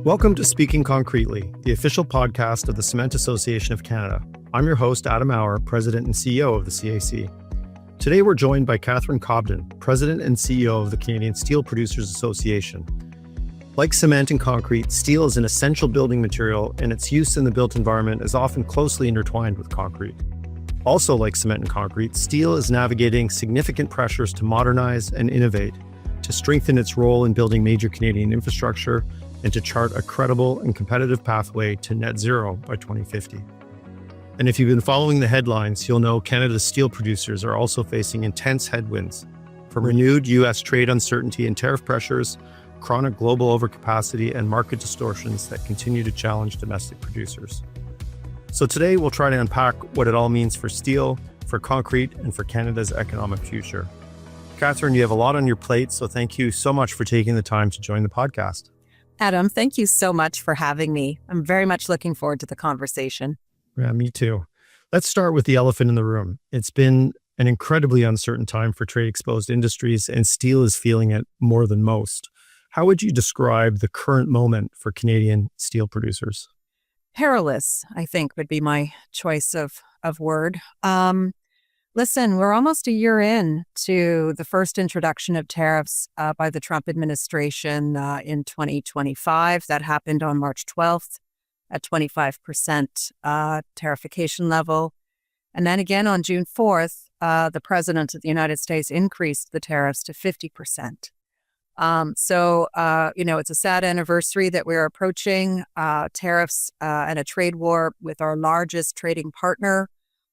Welcome to Speaking Concretely, the official podcast of the Cement Association of Canada. I'm your host, Adam Auer, President and CEO of the CAC. Today, we're joined by Catherine Cobden, President and CEO of the Canadian Steel Producers Association. Like cement and concrete, steel is an essential building material, and its use in the built environment is often closely intertwined with concrete. Also, like cement and concrete, steel is navigating significant pressures to modernize and innovate, to strengthen its role in building major Canadian infrastructure, and to chart a credible and competitive pathway to net zero by 2050. And if you've been following the headlines, you'll know Canada's steel producers are also facing intense headwinds from renewed U.S. trade uncertainty and tariff pressures, chronic global overcapacity, and market distortions that continue to challenge domestic producers. So today, we'll try to unpack what it all means for steel, for concrete, and for Canada's economic future. Catherine, you have a lot on your plate, so thank you so much for taking the time to join the podcast. Adam, thank you so much for having me. I'm very much looking forward to the conversation. Yeah, me too. Let's start with the elephant in the room. It's been an incredibly uncertain time for trade-exposed industries, and steel is feeling it more than most. How would you describe the current moment for Canadian steel producers? Perilous, I think, would be my choice of word. Listen, we're almost a year in to the first introduction of tariffs by the Trump administration in 2025. That happened on March 12th at 25% tariffication level. And then again on June 4th, the president of the United States increased the tariffs to 50%. It's a sad anniversary that we're approaching, tariffs and a trade war with our largest trading partner.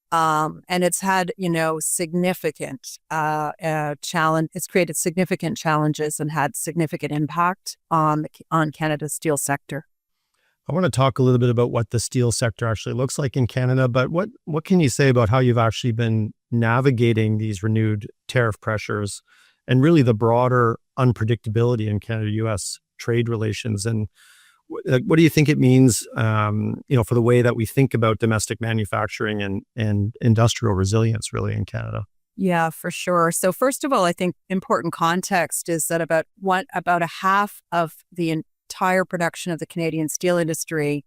And it's had, significant challenge. It's created significant challenges and had significant impact on Canada's steel sector. I want to talk a little bit about what the steel sector actually looks like in Canada, but what can you say about how you've actually been navigating these renewed tariff pressures and really the broader unpredictability in Canada-U.S. trade relations? And what do you think it means, for the way that we think about domestic manufacturing and industrial resilience really in Canada? Yeah, for sure. So first of all, I think important context is that about a half of the entire production of the Canadian steel industry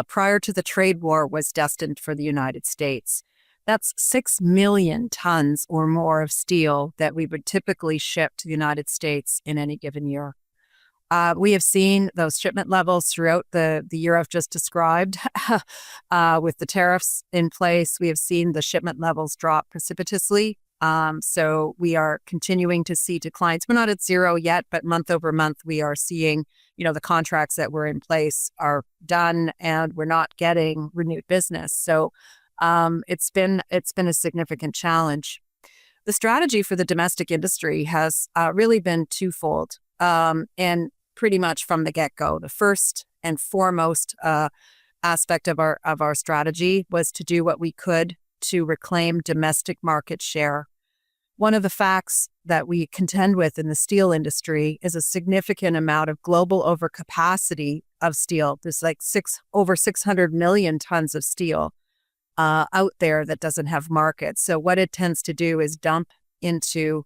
prior to the trade war was destined for the United States. That's 6 million tons or more of steel that we would typically ship to the United States in any given year. We have seen those shipment levels throughout the year I've just described. With the tariffs in place, we have seen the shipment levels drop precipitously. So we are continuing to see declines. We're not at zero yet, but month over month, we are seeing, the contracts that were in place are done and we're not getting renewed business. So it's been a significant challenge. The strategy for the domestic industry has really been twofold. And pretty much from the get-go, the first and foremost aspect of our strategy was to do what we could to reclaim domestic market share. One of the facts that we contend with in the steel industry is a significant amount of global overcapacity of steel. There's over 600 million tons of steel out there that doesn't have markets. So what it tends to do is dump into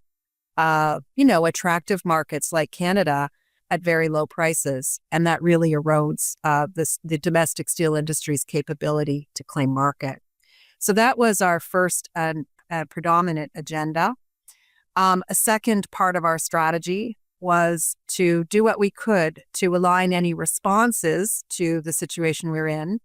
attractive markets like Canada at very low prices. And that really erodes the domestic steel industry's capability to claim market. So that was our first and predominant agenda. A second part of our strategy was to do what we could to align any responses to the situation we're in,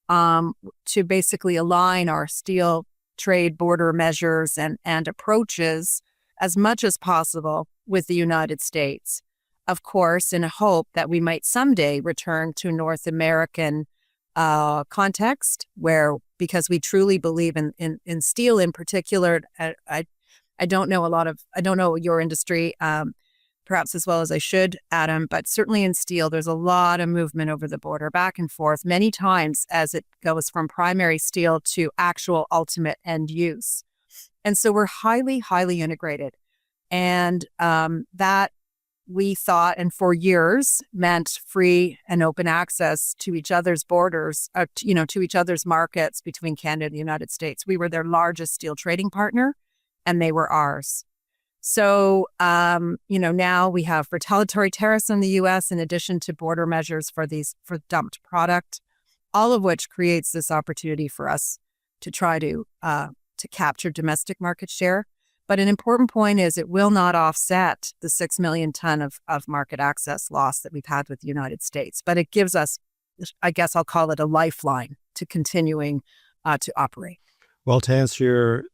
to basically align our steel trade border measures and approaches as much as possible with the United States. Of course, in a hope that we might someday return to North American context because we truly believe in steel in particular. I don't know your industry perhaps as well as I should, Adam, but certainly in steel, there's a lot of movement over the border back and forth many times as it goes from primary steel to actual ultimate end use. And so we're highly, highly integrated. And that we thought, and for years, meant free and open access to each other's borders, to each other's markets between Canada and the United States. We were their largest steel trading partner, and they were ours. So, now we have retaliatory tariffs in the U.S. in addition to border measures for dumped product, all of which creates this opportunity for us to try to capture domestic market share. But an important point is it will not offset the 6 million ton of market access loss that we've had with the United States. But it gives us, I guess I'll call it a lifeline to continuing to operate. Well, to answer your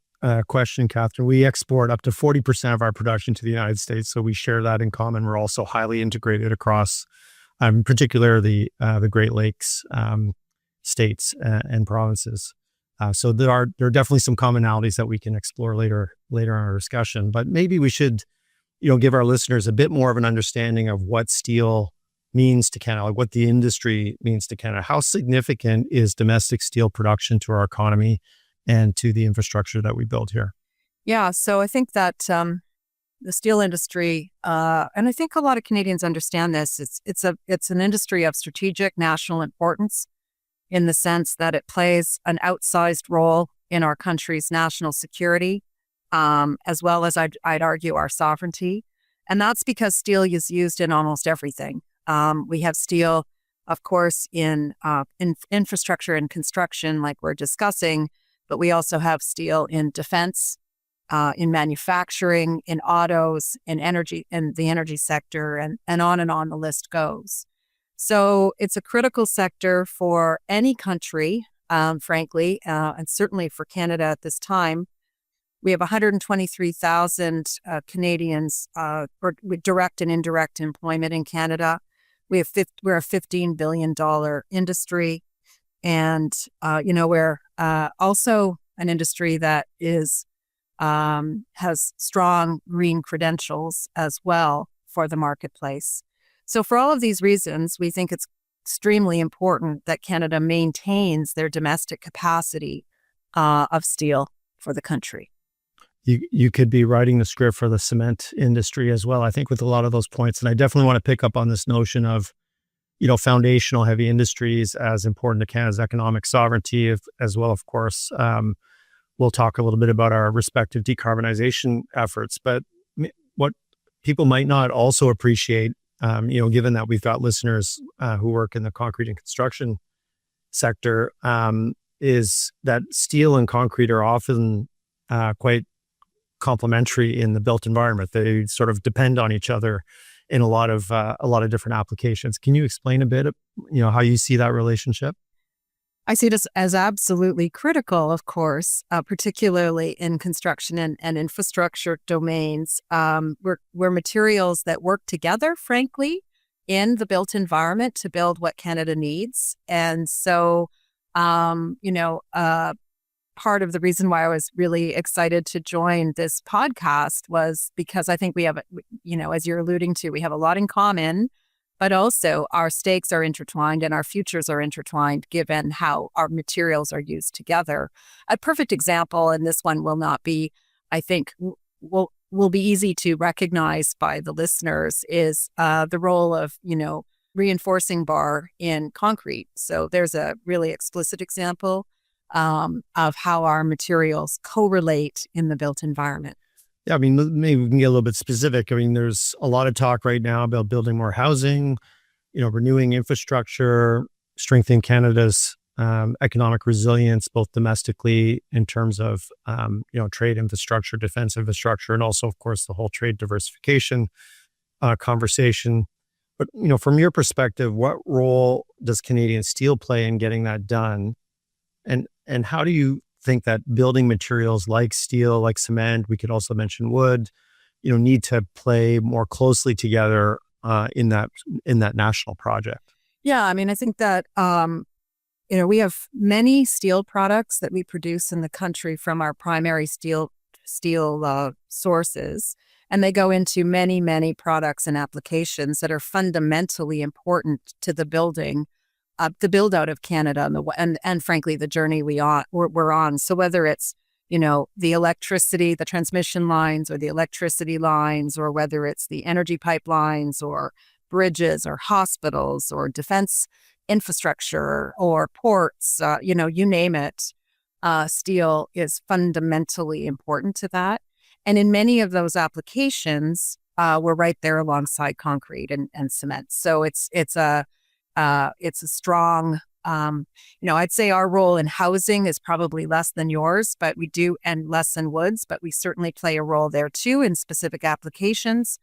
question, Catherine, we export up to 40% of our production to the United States. So we share that in common. We're also highly integrated across, in particular, the Great Lakes states and provinces. So there are definitely some commonalities that we can explore later in our discussion. But maybe we should, give our listeners a bit more of an understanding of what steel means to Canada, like what the industry means to Canada. How significant is domestic steel production to our economy and to the infrastructure that we build here? Yeah, so I think that the steel industry, and I think a lot of Canadians understand this, it's an industry of strategic national importance in the sense that it plays an outsized role in our country's national security, as well as I'd argue our sovereignty. And that's because steel is used in almost everything. We have steel, of course, in infrastructure and construction, like we're discussing, but we also have steel in defense, in manufacturing, in autos, in energy, in the energy sector, and on the list goes. So it's a critical sector for any country, frankly, and certainly for Canada at this time. We have 123,000 Canadians with direct and indirect employment in Canada. We're a $15 billion industry. And, we're also an industry that has strong green credentials as well for the marketplace. So for all of these reasons, we think it's extremely important that Canada maintains their domestic capacity of steel for the country. You could be writing the script for the cement industry as well, I think, with a lot of those points. And I definitely want to pick up on this notion of, foundational heavy industries as important to Canada's economic sovereignty, as well, of course. We'll talk a little bit about our respective decarbonization efforts. But what people might not also appreciate, given that we've got listeners who work in the concrete and construction sector, is that steel and concrete are often quite complementary in the built environment. They sort of depend on each other in a lot of different applications. Can you explain a bit, how you see that relationship? I see this as absolutely critical, of course, particularly in construction and infrastructure domains. We're materials that work together, frankly, in the built environment to build what Canada needs. And so, part of the reason why I was really excited to join this podcast was because I think we have, as you're alluding to, we have a lot in common, but also our stakes are intertwined and our futures are intertwined given how our materials are used together. A perfect example, and this one will not be, I think, will be easy to recognize by the listeners, is the role of, reinforcing bar in concrete. So there's a really explicit example of how our materials correlate in the built environment. Yeah, maybe we can get a little bit specific. There's a lot of talk right now about building more housing, renewing infrastructure, strengthening Canada's economic resilience, both domestically in terms of, trade infrastructure, defense infrastructure, and also, of course, the whole trade diversification conversation. But, from your perspective, what role does Canadian steel play in getting that done? And how do you think that building materials like steel, like cement, we could also mention wood, need to play more closely together in that national project? Yeah, I think that we have many steel products that we produce in the country from our primary steel sources, and they go into many, many products and applications that are fundamentally important to the build out of Canada and frankly, the journey we're on. So whether it's, the electricity, the transmission lines or the electricity lines, or whether it's the energy pipelines or bridges or hospitals or defense infrastructure or ports, you name it, steel is fundamentally important to that. And in many of those applications, we're right there alongside concrete and cement. So it's a strong, I'd say our role in housing is probably less than yours, but we do, and less than woods, but we certainly play a role there too in specific applications.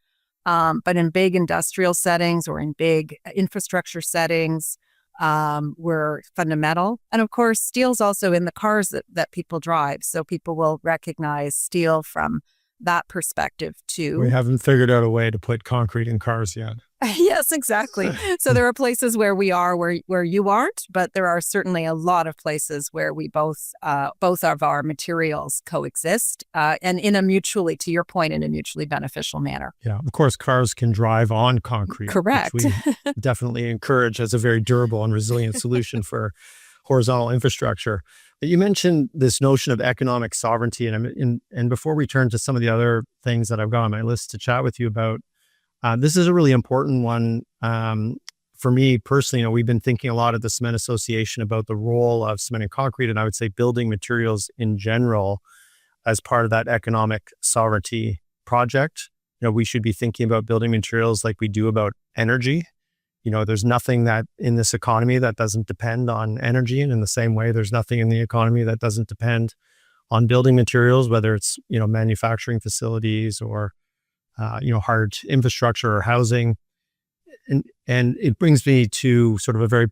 But in big industrial settings or in big infrastructure settings, we're fundamental. And of course, steel's also in the cars that people drive. So people will recognize steel from that perspective too. We haven't figured out a way to put concrete in cars yet. Yes, exactly. So there are places where we are where you aren't, but there are certainly a lot of places where we both of our materials coexist, and to your point, in a mutually beneficial manner. Yeah, of course, cars can drive on concrete. Correct. Which we definitely encourage as a very durable and resilient solution for horizontal infrastructure. You mentioned this notion of economic sovereignty, and before we turn to some of the other things that I've got on my list to chat with you about, this is a really important one for me personally. We've been thinking a lot at the Cement Association about the role of cement and concrete, and I would say building materials in general as part of that economic sovereignty project. We should be thinking about building materials like we do about energy. There's nothing that in this economy that doesn't depend on energy, and in the same way, there's nothing in the economy that doesn't depend on building materials, whether it's manufacturing facilities or hard infrastructure or housing. And it brings me to sort of a very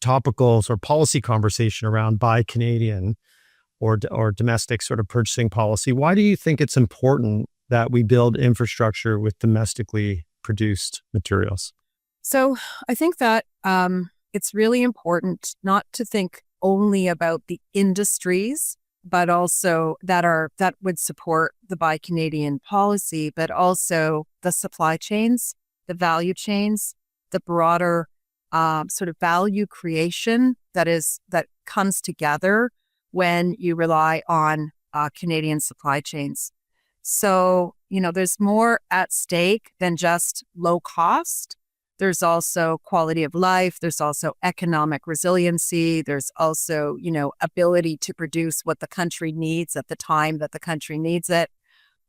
topical sort of policy conversation around Buy Canadian or domestic sort of purchasing policy. Why do you think it's important that we build infrastructure with domestically produced materials? So I think that it's really important not to think only about the industries, but also that would support the Buy Canadian policy, but also the supply chains, the value chains, the broader sort of value creation that comes together when you rely on Canadian supply chains. So, there's more at stake than just low cost. There's also quality of life. There's also economic resiliency. There's also, ability to produce what the country needs at the time that the country needs it.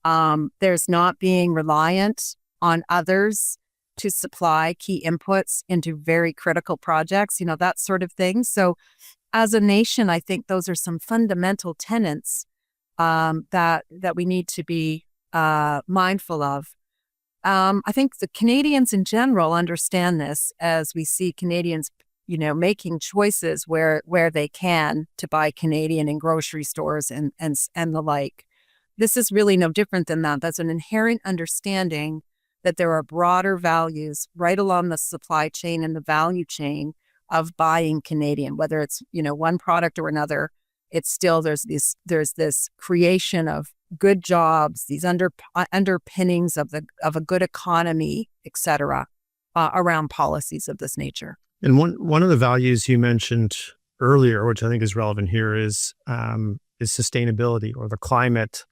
There's not being reliant on others to supply key inputs into very critical projects, that sort of thing. So as a nation, I think those are some fundamental tenets that we need to be mindful of. I think the Canadians in general understand this as we see Canadians, making choices where they can to buy Canadian in grocery stores and the like. This is really no different than that. That's an inherent understanding that there are broader values right along the supply chain and the value chain of buying Canadian, whether it's, one product or another. It's still, there's this creation of good jobs, these underpinnings of a good economy, et cetera, around policies of this nature. And one of the values you mentioned earlier, which I think is relevant here, is sustainability or the climate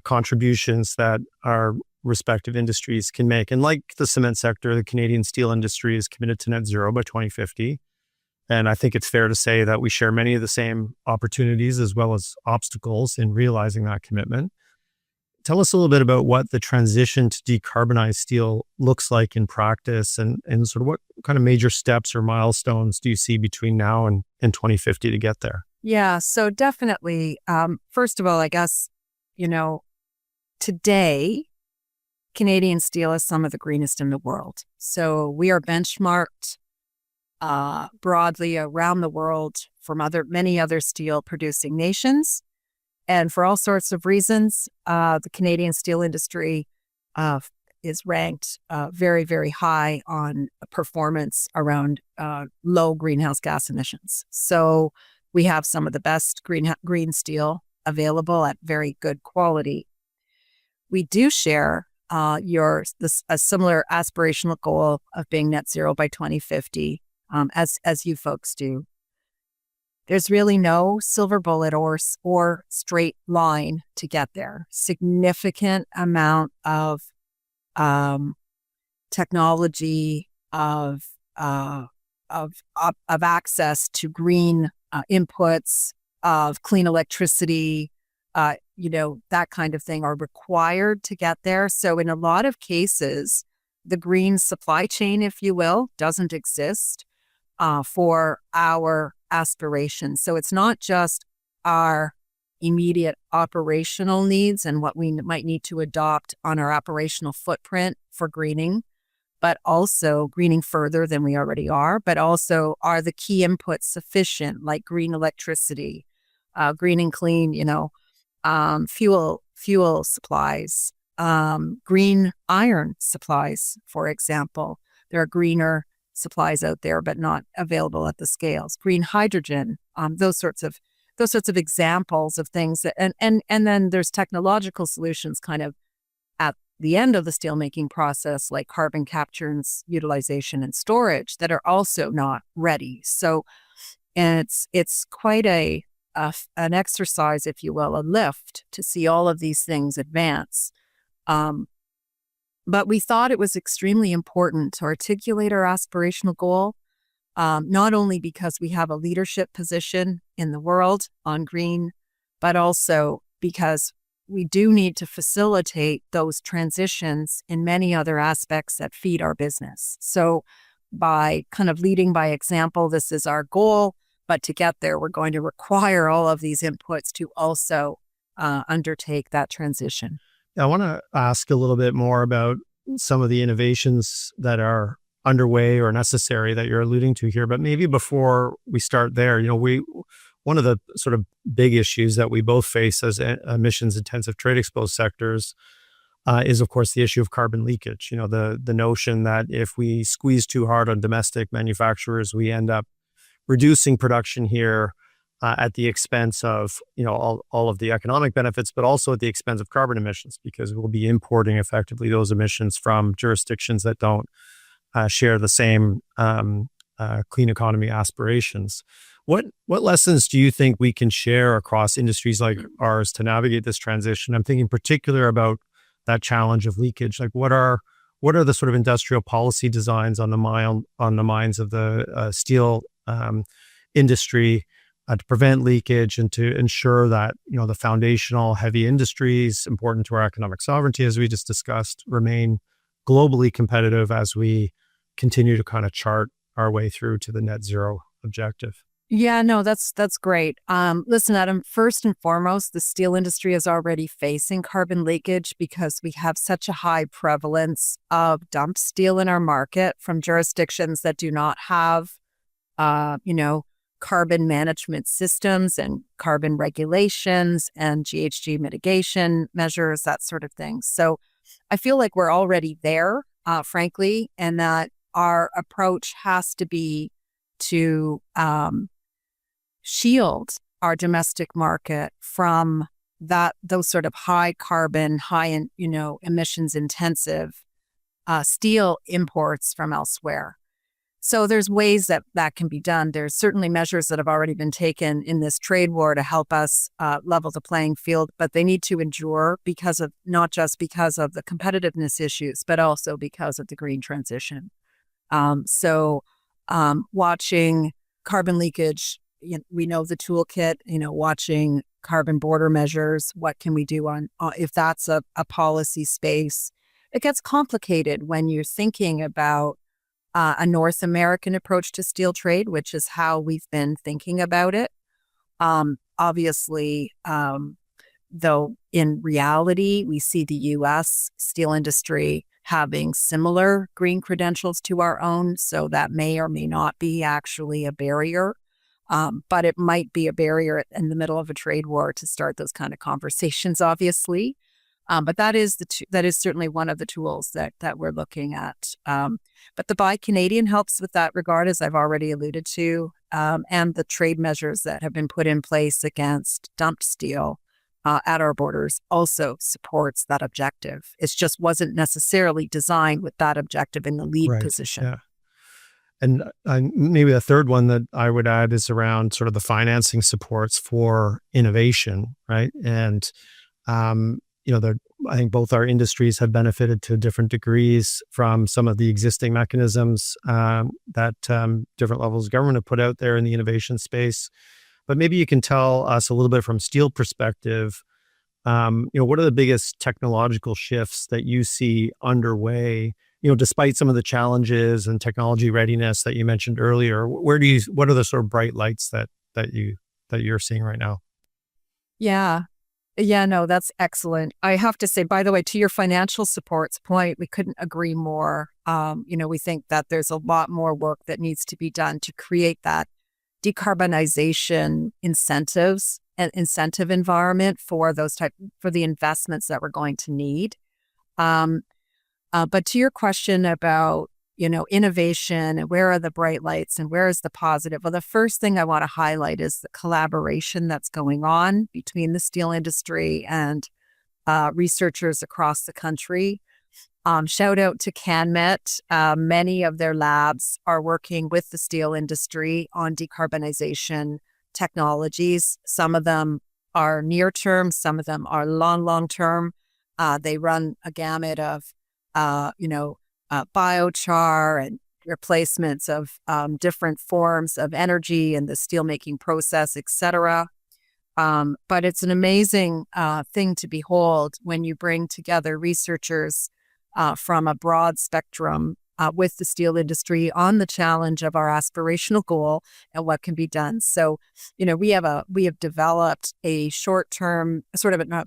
contributions that our respective industries can make. And like the cement sector, the Canadian steel industry is committed to net zero by 2050. And I think it's fair to say that we share many of the same opportunities as well as obstacles in realizing that commitment. Tell us a little bit about what the transition to decarbonize steel looks like in practice, and sort of what kind of major steps or milestones do you see between now and 2050 to get there? Yeah, so definitely. First of all, I guess, today, Canadian steel is some of the greenest in the world. So we are benchmarked broadly around the world from many other steel producing nations. And for all sorts of reasons, the Canadian steel industry is ranked very, very high on performance around low greenhouse gas emissions. So we have some of the best green steel available at very good quality. We do share a similar aspirational goal of being net zero by 2050, as you folks do. There's really no silver bullet or straight line to get there. Significant amount of technology, of access to green inputs, of clean electricity, that kind of thing are required to get there. So in a lot of cases, the green supply chain, if you will, doesn't exist for our aspirations. So it's not just our immediate operational needs and what we might need to adopt on our operational footprint for greening, but also greening further than we already are, but also are the key inputs sufficient, like green electricity, green and clean, fuel supplies, green iron supplies, for example. There are greener supplies out there, but not available at the scales. Green hydrogen, those sorts of examples of things that, and then there's technological solutions kind of at the end of the steelmaking process, like carbon capture and utilization and storage, that are also not ready. So it's quite an exercise, if you will, a lift to see all of these things advance. But we thought it was extremely important to articulate our aspirational goal, not only because we have a leadership position in the world on green, but also because we do need to facilitate those transitions in many other aspects that feed our business. So by kind of leading by example, this is our goal, but to get there, we're going to require all of these inputs to also undertake that transition. I want to ask a little bit more about some of the innovations that are underway or necessary that you're alluding to here. But maybe before we start there, one of the sort of big issues that we both face as emissions intensive trade exposed sectors is, of course, the issue of carbon leakage. The notion that if we squeeze too hard on domestic manufacturers, we end up reducing production here at the expense of all of the economic benefits, but also at the expense of carbon emissions, because we'll be importing effectively those emissions from jurisdictions that don't share the same clean economy aspirations. What lessons do you think we can share across industries like ours to navigate this transition? I'm thinking in particular about that challenge of leakage. Like what are the sort of industrial policy designs on the minds of the steel industry to prevent leakage and to ensure that the foundational heavy industries important to our economic sovereignty, as we just discussed, remain globally competitive as we continue to kind of chart our way through to the net zero objective? Yeah, no, that's great. Listen, Adam, first and foremost, the steel industry is already facing carbon leakage because we have such a high prevalence of dump steel in our market from jurisdictions that do not have, carbon management systems and carbon regulations and GHG mitigation measures, that sort of thing. So I feel like we're already there, frankly, and that our approach has to be to shield our domestic market from those sort of high carbon, high emissions intensive steel imports from elsewhere. So there's ways that can be done. There's certainly measures that have already been taken in this trade war to help us level the playing field, but they need to endure not just because of the competitiveness issues, but also because of the green transition. Watching carbon leakage, we know the toolkit, watching carbon border measures, what can we do on if that's a policy space. It gets complicated when you're thinking about a North American approach to steel trade, which is how we've been thinking about it. Obviously, though, in reality, we see the U.S. steel industry having similar green credentials to our own, so that may or may not be actually a barrier. But it might be a barrier in the middle of a trade war to start those kind of conversations, obviously. But that is certainly one of the tools that we're looking at. But the Buy Canadian helps with that regard, as I've already alluded to, and the trade measures that have been put in place against dumped steel at our borders also supports that objective. It just wasn't necessarily designed with that objective in the lead position. Yeah. And maybe a third one that I would add is around sort of the financing supports for innovation, right? And I think both our industries have benefited to different degrees from some of the existing mechanisms that different levels of government have put out there in the innovation space. But maybe you can tell us a little bit from steel perspective, What are the biggest technological shifts that you see underway? Despite some of the challenges and technology readiness that you mentioned earlier, what are the sort of bright lights that you're seeing right now? Yeah. Yeah, no, that's excellent. I have to say, by the way, to your financial supports point, we couldn't agree more. We think that there's a lot more work that needs to be done to create that decarbonization incentives and incentive environment for for the investments that we're going to need. Um, but to your question about, innovation and where are the bright lights and where is the positive? Well, the first thing I want to highlight is the collaboration that's going on between the steel industry and researchers across the country. Shout out to CanMet. Many of their labs are working with the steel industry on decarbonization technologies. Some of them are near term, some of them are long term. They run a gamut of, biochar and replacements of different forms of energy in the steelmaking process, et cetera. But it's an amazing thing to behold when you bring together researchers from a broad spectrum with the steel industry on the challenge of our aspirational goal and what can be done. So, we have developed a short-term,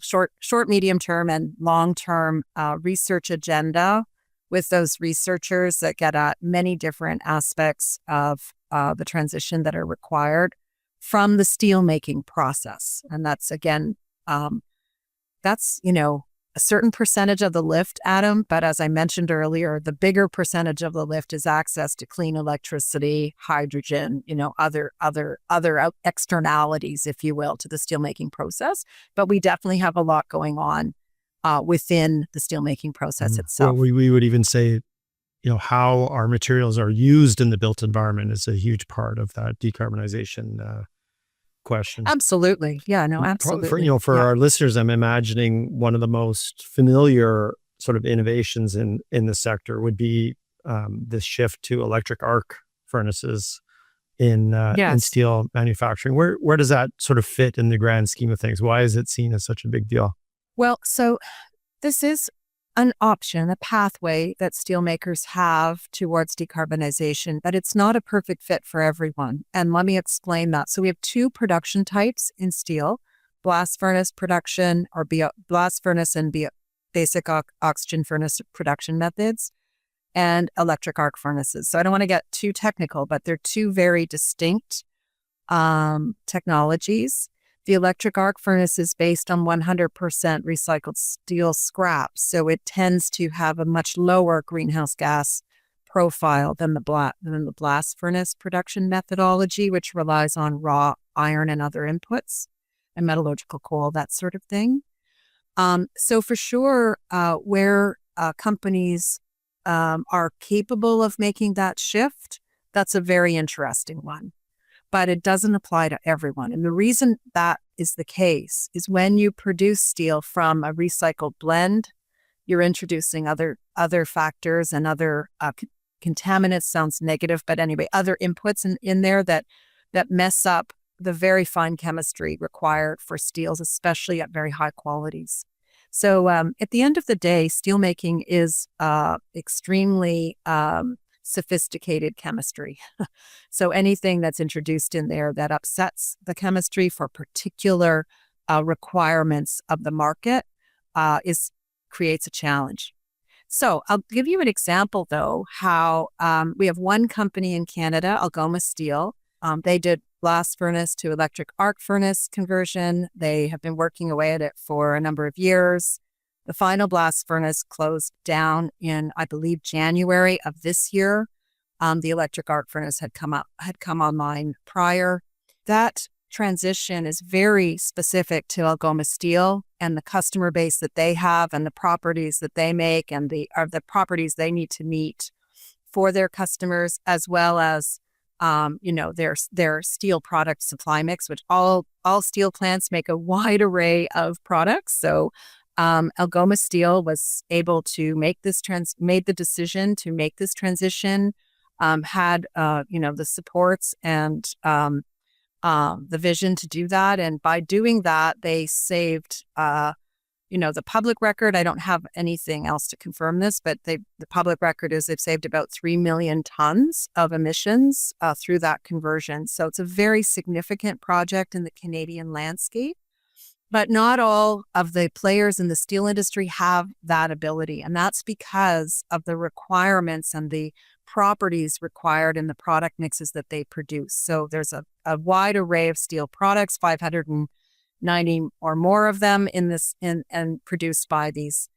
short, medium term, and long-term research agenda with those researchers that get at many different aspects of the transition that are required from the steelmaking process. And that's, again, that's, a certain percentage of the lift, Adam. But as I mentioned earlier, the bigger percentage of the lift is access to clean electricity, hydrogen, other externalities, if you will, to the steelmaking process. But we definitely have a lot going on within the steelmaking process itself. Well, we would even say, how our materials are used in the built environment is a huge part of that decarbonization question. Absolutely. Yeah, no, absolutely. For our listeners, I'm imagining one of the most familiar sort of innovations in the sector would be this shift to electric arc furnaces in steel manufacturing. Where does that sort of fit in the grand scheme of things? Why is it seen as such a big deal? Well, so this is an option, a pathway that steelmakers have towards decarbonization, but it's not a perfect fit for everyone. And let me explain that. So we have two production types in steel: blast furnace production, or blast furnace and basic oxygen furnace production methods, and electric arc furnaces. So I don't want to get too technical, but they're two very distinct technologies. The electric arc furnace is based on 100% recycled steel scrap, so it tends to have a much lower greenhouse gas profile than the blast furnace production methodology, which relies on raw iron and other inputs and metallurgical coal, that sort of thing. So for sure, where companies are capable of making that shift, that's a very interesting one. But it doesn't apply to everyone. And the reason that is the case is when you produce steel from a recycled blend, you're introducing other factors and other contaminants. Sounds negative, but anyway, other inputs in there that mess up the very fine chemistry required for steels, especially at very high qualities. So at the end of the day, steelmaking is extremely sophisticated chemistry. So anything that's introduced in there that upsets the chemistry for particular requirements of the market creates a challenge. So I'll give you an example, though, how we have one company in Canada, Algoma Steel. They did blast furnace to electric arc furnace conversion. They have been working away at it for a number of years. The final blast furnace closed down in, I believe, January of this year. The electric arc furnace had come online prior. That transition is very specific to Algoma Steel and the customer base that they have and the properties that they make and the properties they need to meet for their customers, as well as their steel product supply mix, which all steel plants make a wide array of products. So Algoma Steel was able to made the decision to make this transition, had the supports and the vision to do that, and by doing that, they saved the public record, I don't have anything else to confirm this, but the public record is they've saved about 3 million tons of emissions through that conversion. So it's a very significant project in the Canadian landscape. But not all of the players in the steel industry have that ability. And that's because of the requirements and the properties required in the product mixes that they produce. So there's a wide array of steel products, 590 or more of them and produced by these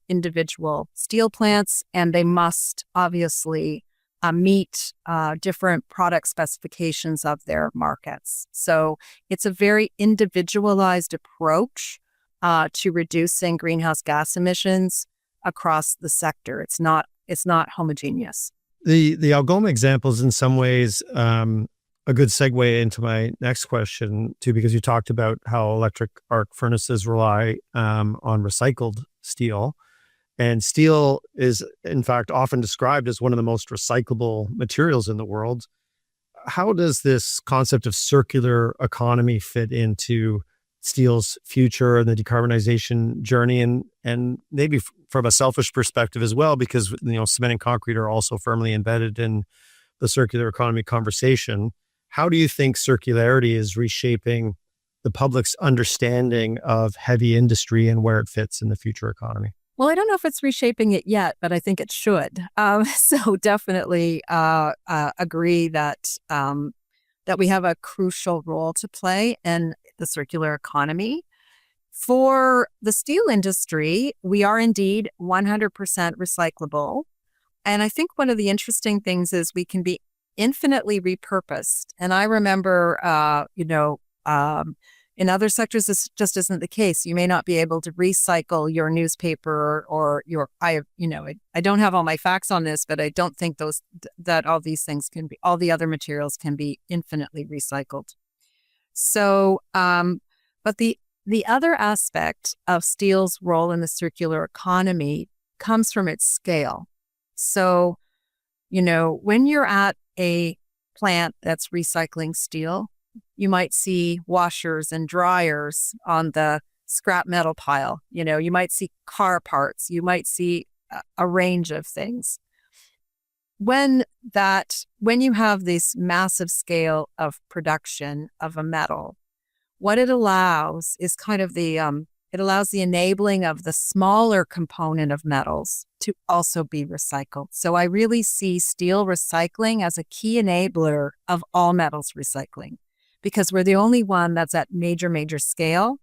individual steel plants. And they must obviously meet different product specifications of their markets. So it's a very individualized approach to reducing greenhouse gas emissions across the sector. It's not homogeneous. The Algoma example is in some ways a good segue into my next question too, because you talked about how electric arc furnaces rely on recycled steel. And steel is, in fact, often described as one of the most recyclable materials in the world. How does this concept of circular economy fit into steel's future and the decarbonization journey? And maybe from a selfish perspective as well, because cement and concrete are also firmly embedded in the circular economy conversation. How do you think circularity is reshaping the public's understanding of heavy industry and where it fits in the future economy? Well, I don't know if it's reshaping it yet, but I think it should. So definitely agree that we have a crucial role to play in the circular economy. For the steel industry, we are indeed 100% recyclable. And I think one of the interesting things is we can be infinitely repurposed. And I remember, in other sectors, this just isn't the case. You may not be able to recycle your newspaper or I don't have all my facts on this, but I don't think that all these things all the other materials can be infinitely recycled. So, but the other aspect of steel's role in the circular economy comes from its scale. So, when you're at a plant that's recycling steel, you might see washers and dryers on the scrap metal pile. You might see car parts. You might see a range of things. When you have this massive scale of production of a metal, what it allows is kind of it allows the enabling of the smaller component of metals to also be recycled. So I really see steel recycling as a key enabler of all metals recycling, because we're the only one that's at major scale.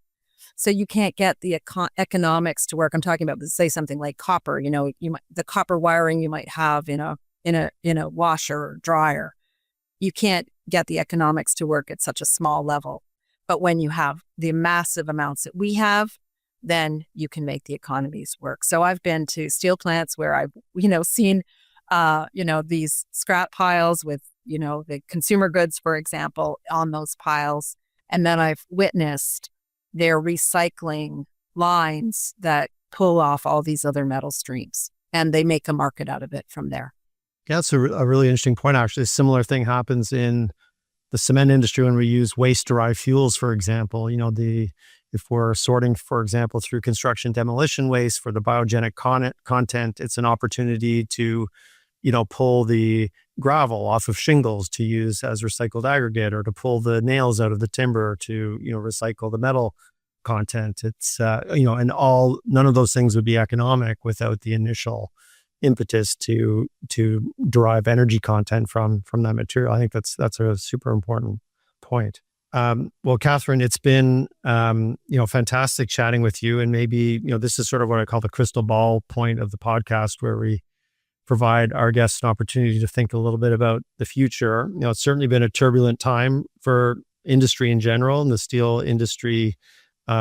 So you can't get the economics to work. I'm talking about, say, something like copper. The copper wiring you might have in a washer or dryer. You can't get the economics to work at such a small level. But when you have the massive amounts that we have, then you can make the economies work. So I've been to steel plants where I've seen these scrap piles with the consumer goods, for example, on those piles. And then I've witnessed their recycling lines that pull off all these other metal streams, and they make a market out of it from there. Yeah, that's a really interesting point, actually. A similar thing happens in the cement industry when we use waste-derived fuels, for example. If we're sorting, for example, through construction demolition waste for the biogenic content, it's an opportunity to pull the gravel off of shingles to use as recycled aggregate, or to pull the nails out of the timber to, recycle the metal content. It's, none of those things would be economic without the initial impetus to derive energy content from that material. I think that's a super important point. Well, Catherine, it's been, fantastic chatting with you. And maybe, this is sort of what I call the crystal ball point of the podcast, where we provide our guests an opportunity to think a little bit about the future. It's certainly been a turbulent time for industry in general, and the steel industry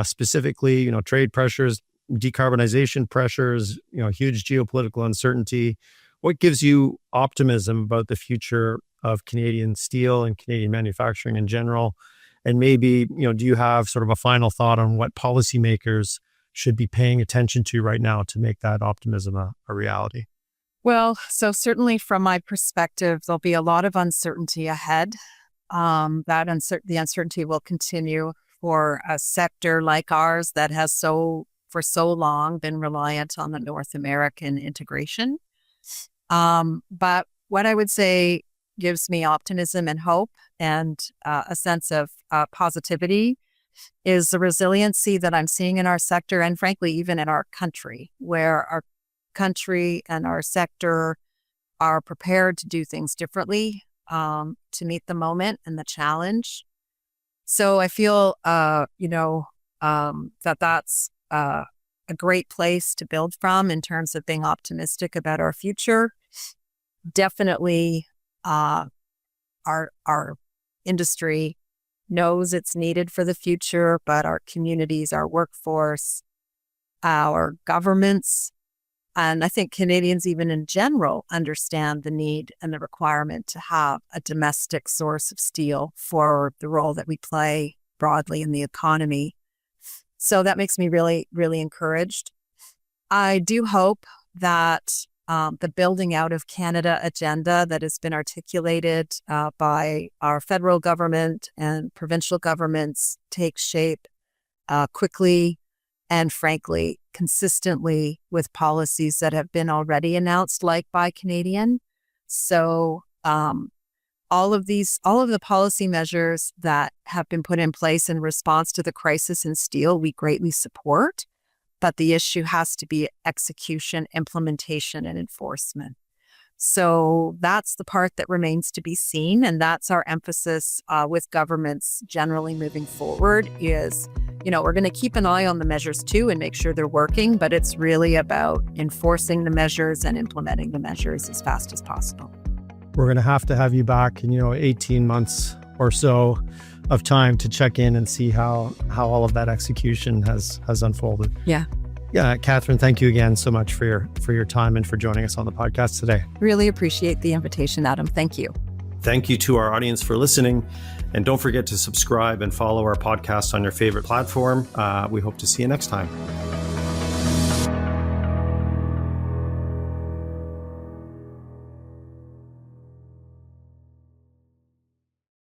specifically, trade pressures, decarbonization pressures, huge geopolitical uncertainty. What gives you optimism about the future of Canadian steel and Canadian manufacturing in general? And maybe, do you have sort of a final thought on what policymakers should be paying attention to right now to make that optimism a reality? Well, so certainly from my perspective, there'll be a lot of uncertainty ahead. The uncertainty will continue for a sector like ours that has so for so long been reliant on the North American integration. But what I would say gives me optimism and hope and a sense of positivity is the resiliency that I'm seeing in our sector and frankly, even in our country, where our country and our sector are prepared to do things differently to meet the moment and the challenge. So I feel, that's a great place to build from in terms of being optimistic about our future. Definitely, our industry knows it's needed for the future, but our communities, our workforce, our governments, and I think Canadians even in general understand the need and the requirement to have a domestic source of steel for the role that we play broadly in the economy. So that makes me really, really encouraged. I do hope that the building out of Canada agenda that has been articulated by our federal government and provincial governments takes shape quickly and frankly, consistently with policies that have been already announced, like Buy Canadian. So all of the policy measures that have been put in place in response to the crisis in steel, we greatly support. But the issue has to be execution, implementation, and enforcement. So that's the part that remains to be seen. And that's our emphasis with governments generally moving forward is, we're going to keep an eye on the measures too and make sure they're working, but it's really about enforcing the measures and implementing the measures as fast as possible. We're going to have you back in, 18 months or so of time to check in and see how all of that execution has unfolded. Yeah. Yeah, Catherine, thank you again so much for your time and for joining us on the podcast today. Really appreciate the invitation, Adam. Thank you. Thank you to our audience for listening. And don't forget to subscribe and follow our podcast on your favorite platform. We hope to see you next time.